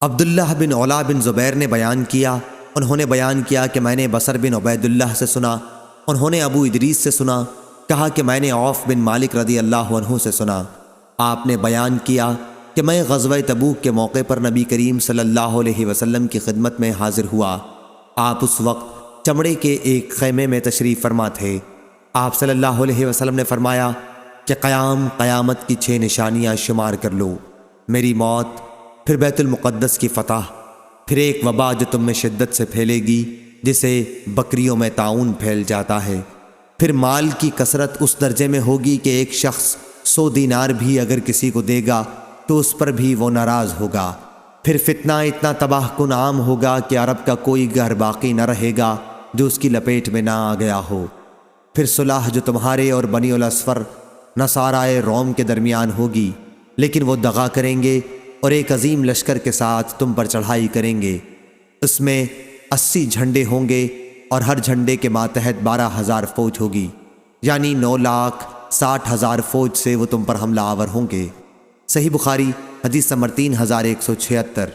عبداللہ بن علا بن زبیر نے بیان کیا، انہوں نے بیان کیا کہ میں نے بصر بن عبید اللہ سے سنا، انہوں نے ابو ادریس سے سنا، کہا کہ میں نے عوف بن مالک رضی اللہ عنہ سے سنا، آپ نے بیان کیا کہ میں غزوہ تبوک کے موقع پر نبی کریم صلی اللہ علیہ وسلم کی خدمت میں حاضر ہوا۔ آپ اس وقت چمڑے کے ایک خیمے میں تشریف فرما تھے۔ آپ صلی اللہ علیہ وسلم نے فرمایا کہ قیامت کی 6 نشانیاں شمار کر لو، میری موت، پھر بیت المقدس کی فتح، پھر ایک وبا جو تم میں شدت سے پھیلے گی جسے بکریوں میں طاعون پھیل جاتا ہے، پھر مال کی کثرت اس درجے میں ہوگی کہ ایک شخص 100 دینار بھی اگر کسی کو دے گا تو اس پر بھی وہ ناراض ہوگا، پھر فتنہ اتنا تباہ کن عام ہوگا کہ عرب کا کوئی گھر باقی نہ رہے گا جو اس کی لپیٹ میں نہ آ گیا ہو، پھر صلح جو تمہارے اور بنی الاصفر نصارائے روم کے درمیان ہوگی، لیکن وہ دغا کریں گے اور ایک عظیم لشکر کے ساتھ تم پر چڑھائی کریں گے، اس میں 80 جھنڈے ہوں گے اور ہر جھنڈے کے ماتحت 12,000 فوج ہوگی، یعنی 9,60,000 فوج سے وہ تم پر حملہ آور ہوں گے۔ صحیح بخاری حدیث نمبر 3176۔